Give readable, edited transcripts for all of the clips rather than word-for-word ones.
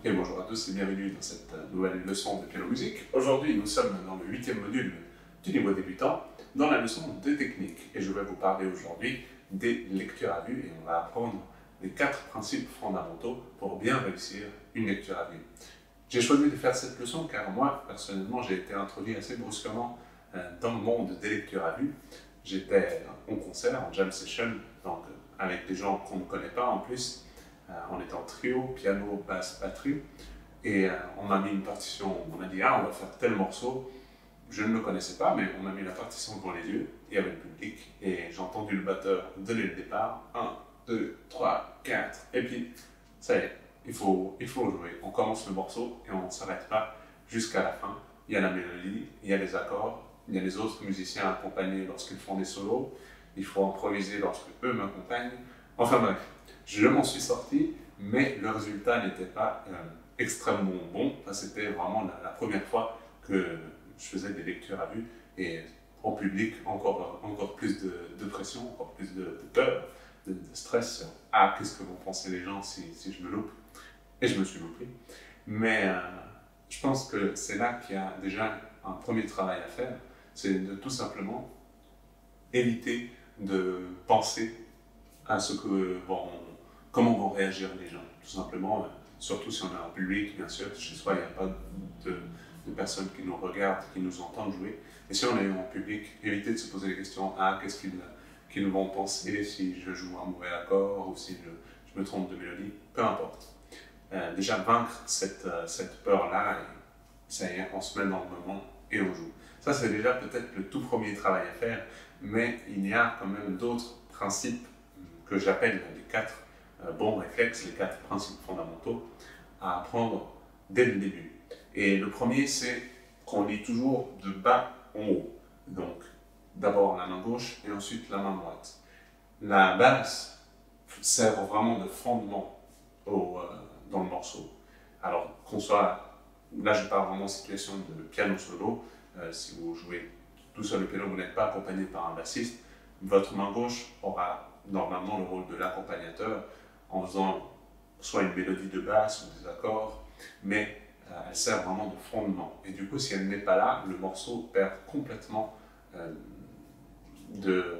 Et bonjour à tous et bienvenue dans cette nouvelle leçon de piano musique. Aujourd'hui, nous sommes dans le 8e module du niveau débutant, dans la leçon de technique. Et je vais vous parler aujourd'hui des lectures à vue et on va apprendre les 4 principes fondamentaux pour bien réussir une lecture à vue. J'ai choisi de faire cette leçon car moi, personnellement, j'ai été introduit assez brusquement dans le monde des lectures à vue. J'étais en concert, en jam session, donc avec des gens qu'on ne connaît pas en plus. On était en trio, piano, basse, batterie, et on m'a mis une partition, on m'a dit « Ah, on va faire tel morceau ». Je ne le connaissais pas, mais on m'a mis la partition devant les yeux, il y avait le public, et j'ai entendu le batteur donner le départ, 1, 2, 3, 4, et puis ça y est, il faut jouer. On commence le morceau et on ne s'arrête pas jusqu'à la fin. Il y a la mélodie, il y a les accords, il y a les autres musiciens accompagnés lorsqu'ils font des solos, il faut improviser lorsque eux m'accompagnent, enfin bref. Je m'en suis sorti, mais le résultat n'était pas extrêmement bon. C'était vraiment la première fois que je faisais des lectures à vue et en public, encore plus de pression, encore plus de peur, de stress sur « Ah, qu'est-ce que vont penser les gens si je me loupe ?» Et je me suis loupé. Mais je pense que c'est là qu'il y a déjà un premier travail à faire, c'est de tout simplement éviter de penser à ce que comment vont réagir les gens, tout simplement, surtout si on est en public, bien sûr, chez soi, il n'y a pas de personnes qui nous regardent, qui nous entendent jouer. Et si on est en public, éviter de se poser des questions, ah, qu'est-ce qu'ils vont penser si je joue un mauvais accord ou si je me trompe de mélodie, peu importe. Déjà vaincre cette peur-là, ça y est, on se met dans le moment et on joue. Ça, c'est déjà peut-être le tout premier travail à faire, mais il y a quand même d'autres principes que j'appelle les 4 bons réflexes, les 4 principes fondamentaux à apprendre dès le début. Et le premier, c'est qu'on lit toujours de bas en haut. Donc, d'abord la main gauche et ensuite la main droite. La basse sert vraiment de fondement dans le morceau. Alors, qu'on soit, là je parle vraiment en situation de piano solo, si vous jouez tout seul le piano, vous n'êtes pas accompagné par un bassiste, votre main gauche aura normalement le rôle de l'accompagnateur en faisant soit une mélodie de basse ou des accords, mais elle sert vraiment de fondement. Et du coup, si elle n'est pas là, le morceau perd complètement de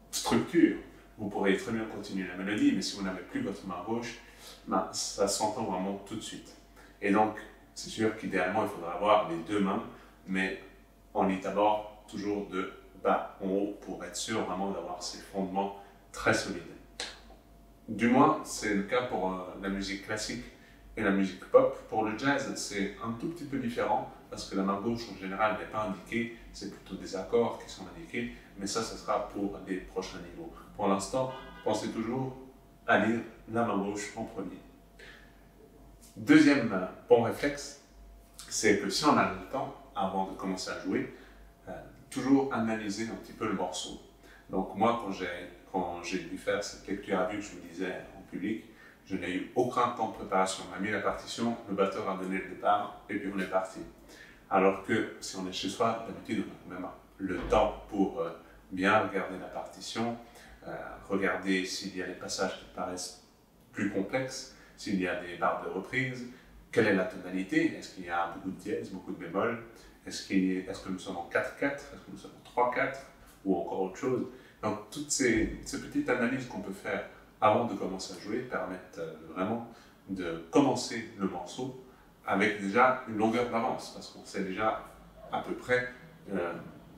structure. Vous pourrez très bien continuer la mélodie, mais si vous n'avez plus votre main gauche, ça s'entend vraiment tout de suite. Et donc, c'est sûr qu'idéalement, il faudra avoir les deux mains, mais on lit d'abord toujours de bas en haut pour être sûr vraiment d'avoir ces fondements très solides. Du moins, c'est le cas pour la musique classique et la musique pop. Pour le jazz, c'est un tout petit peu différent parce que la main gauche en général n'est pas indiquée, c'est plutôt des accords qui sont indiqués, mais ça, ce sera pour les prochains niveaux. Pour l'instant, pensez toujours à lire la main gauche en premier. Deuxième bon réflexe, c'est que si on a le temps, avant de commencer à jouer, toujours analyser un petit peu le morceau. Donc moi, quand j'ai dû faire cette lecture à vue que je vous disais en public, je n'ai eu aucun temps de préparation. On m'a mis la partition, le batteur a donné le départ, et puis on est parti. Alors que si on est chez soi, d'habitude, on a quand même le temps pour bien regarder la partition, regarder s'il y a des passages qui paraissent plus complexes, s'il y a des barres de reprise, quelle est la tonalité, est-ce qu'il y a beaucoup de dièse, beaucoup de bémol, est-ce que nous sommes en 4-4, est-ce que nous sommes en 3-4, ou encore autre chose. Donc toutes ces petites analyses qu'on peut faire avant de commencer à jouer permettent vraiment de commencer le morceau avec déjà une longueur d'avance, parce qu'on sait déjà à peu près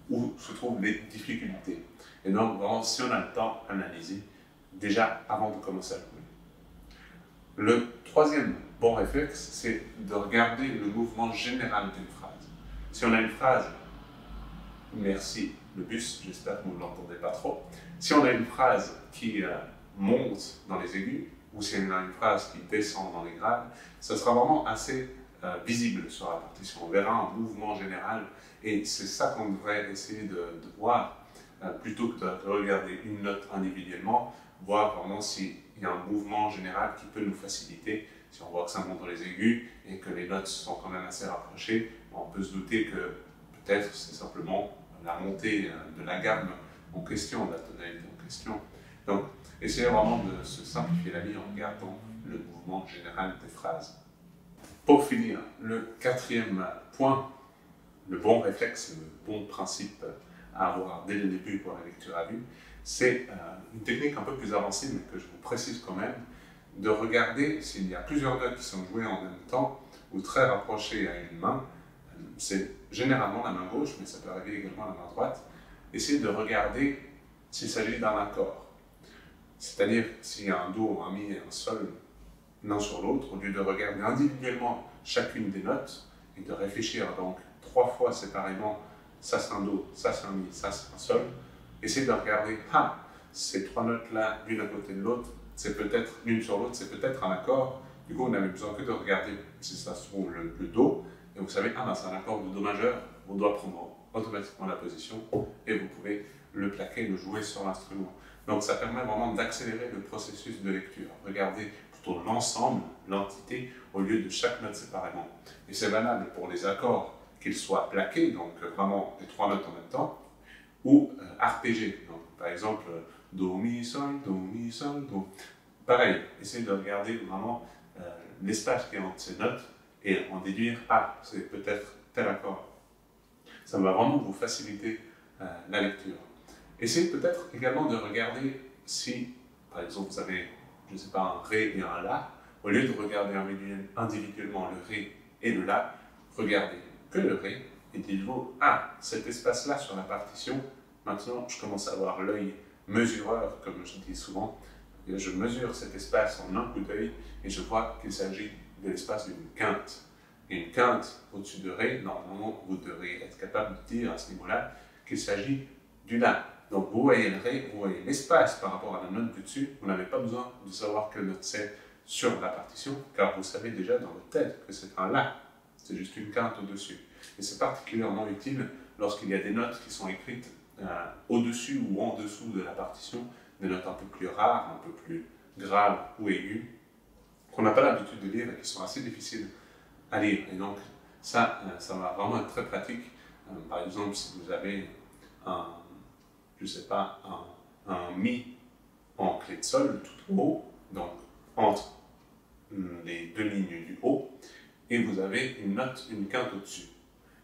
où se trouvent les difficultés. Et donc vraiment, si on a le temps, analyser déjà avant de commencer à jouer. Le troisième bon réflexe, c'est de regarder le mouvement général d'une phrase. Si on a une phrase « Merci le bus », j'espère que vous ne l'entendez pas trop. Si on a une phrase qui monte dans les aigus, ou si on a une phrase qui descend dans les graves, ça sera vraiment assez visible sur la partition. On verra un mouvement général, et c'est ça qu'on devrait essayer de voir, plutôt que de regarder une note individuellement, voir vraiment s'il y a un mouvement général qui peut nous faciliter. Si on voit que ça monte dans les aigus et que les notes sont quand même assez rapprochées, on peut se douter que peut-être c'est simplement la montée de la gamme en question, de la tonalité en question. Donc, essayez vraiment de se simplifier la vie en regardant le mouvement général des phrases. Pour finir, le quatrième point, le bon réflexe, le bon principe à avoir dès le début pour la lecture à vue, c'est une technique un peu plus avancée, mais que je vous précise quand même, de regarder s'il y a plusieurs notes qui sont jouées en même temps ou très rapprochées à une main. C'est généralement la main gauche, mais ça peut arriver également la main droite. Essayez de regarder s'il s'agit d'un accord. C'est-à-dire s'il y a un Do, un Mi et un Sol l'un sur l'autre, au lieu de regarder individuellement chacune des notes et de réfléchir donc 3 fois séparément, ça c'est un Do, ça c'est un Mi, ça c'est un Sol, essayez de regarder, ces 3 notes-là, l'une à côté de l'autre, c'est peut-être l'une sur l'autre, c'est peut-être un accord. Du coup, on n'avait besoin que de regarder si ça se trouve le Do, et vous savez, c'est un accord de Do majeur, on doit prendre automatiquement la position, et vous pouvez le plaquer, le jouer sur l'instrument. Donc ça permet vraiment d'accélérer le processus de lecture. Regardez plutôt l'ensemble, l'entité, au lieu de chaque note séparément. Et c'est valable pour les accords, qu'ils soient plaqués, donc vraiment les 3 notes en même temps, ou arpégés. Donc, par exemple, Do, Mi, Sol, Do, Mi, Sol, Do. Pareil, essayez de regarder vraiment l'espace qui est entre ces notes et en déduire, c'est peut-être tel accord. Ça va vraiment vous faciliter la lecture. Essayez peut-être également de regarder si, par exemple, vous avez, je ne sais pas, un Ré et un La, au lieu de regarder individuellement le Ré et le La, regardez que le Ré et dites-vous, cet espace-là sur la partition, maintenant je commence à avoir l'œil mesureur, comme je dis souvent, et je mesure cet espace en un coup d'œil et je vois qu'il s'agit de l'espace d'une quinte. Et une quinte au-dessus de Ré, normalement, vous devrez être capable de dire à ce niveau-là qu'il s'agit du La. Donc vous voyez le Ré, vous voyez l'espace par rapport à la note du dessus, vous n'avez pas besoin de savoir quelle note c'est sur la partition, car vous savez déjà dans votre tête que c'est un La, c'est juste une quinte au-dessus. Et c'est particulièrement utile lorsqu'il y a des notes qui sont écrites au-dessus ou en dessous de la partition, des notes un peu plus rares, un peu plus graves ou aiguës, qu'on n'a pas l'habitude de lire et qui sont assez difficiles à lire. Et donc ça va vraiment être très pratique. Par exemple, si vous avez je ne sais pas, un Mi en clé de Sol tout haut, donc entre les 2 lignes du haut, et vous avez une note, une quinte au-dessus.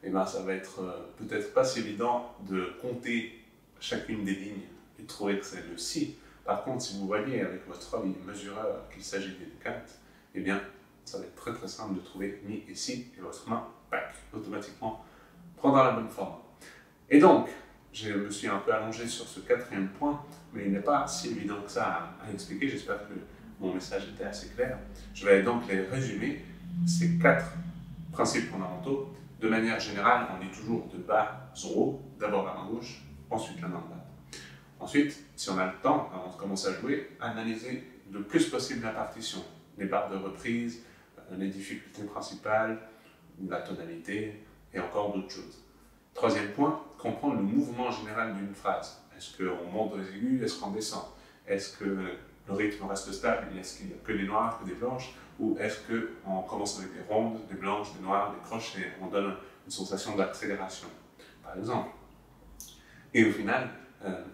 Et bien ça va être peut-être pas si évident de compter chacune des lignes et de trouver que c'est le Si. Par contre, si vous voyez avec votre œil mesureur qu'il s'agit d'une quinte, eh bien ça va être très très simple de trouver Mi et Si, et votre main, automatiquement, prendra la bonne forme. Et donc, je me suis un peu allongé sur ce 4e point, mais il n'est pas si évident que ça à expliquer. J'espère que mon message était assez clair. Je vais donc les résumer, ces 4 principes fondamentaux. De manière générale, on lit toujours de bas en haut, d'abord la main gauche, ensuite la main droite. Ensuite, si on a le temps, avant de commencer à jouer, analyser le plus possible la partition, les barres de reprise, les difficultés principales, la tonalité et encore d'autres choses. 3e point, comprendre le mouvement général d'une phrase. Est-ce qu'on monte aux aigus, est-ce qu'on descend? Est-ce que le rythme reste stable? Est-ce qu'il n'y a que des noirs, que des blanches? Ou est-ce qu'on commence avec des rondes, des blanches, des noires, des croches et on donne une sensation d'accélération, par exemple? Et au final,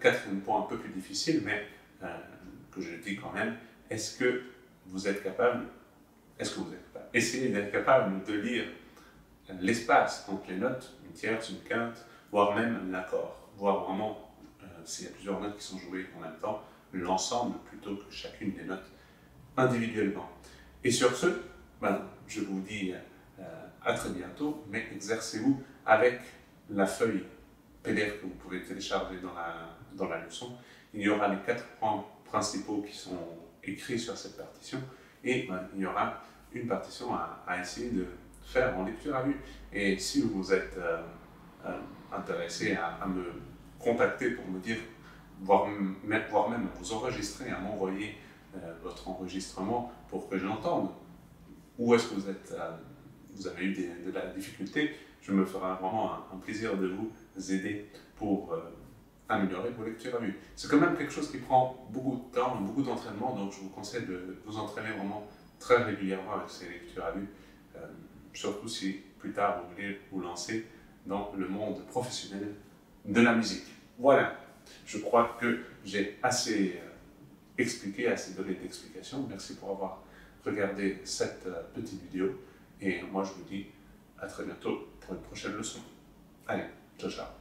4e point un peu plus difficile, mais que je dis quand même, est-ce que vous êtes capable, essayez d'être capable de lire l'espace entre les notes, une tierce, une quinte, voire même l'accord, voir vraiment, s'il y a plusieurs notes qui sont jouées en même temps, l'ensemble plutôt que chacune des notes individuellement. Et sur ce, je vous dis à très bientôt, mais exercez-vous avec la feuille PDF que vous pouvez télécharger dans la leçon. Il y aura les 4 points principaux qui sont écrits sur cette partition, et il y aura une partition à essayer de faire en lecture à vue. Et si vous êtes intéressé à me contacter pour me dire, voire même vous enregistrer, à m'envoyer votre enregistrement pour que je l'entende, où est-ce que vous avez eu de la difficulté, je me ferai vraiment un plaisir de vous aider pour améliorer vos lectures à vue. C'est quand même quelque chose qui prend beaucoup de temps, beaucoup d'entraînement, donc je vous conseille de vous entraîner vraiment très régulièrement avec ces lectures à vue, surtout si plus tard vous voulez vous lancer dans le monde professionnel de la musique. Voilà, je crois que j'ai assez expliqué, assez donné d'explications. Merci pour avoir regardé cette petite vidéo Et moi, je vous dis à très bientôt pour une prochaine leçon. Allez, ciao ciao.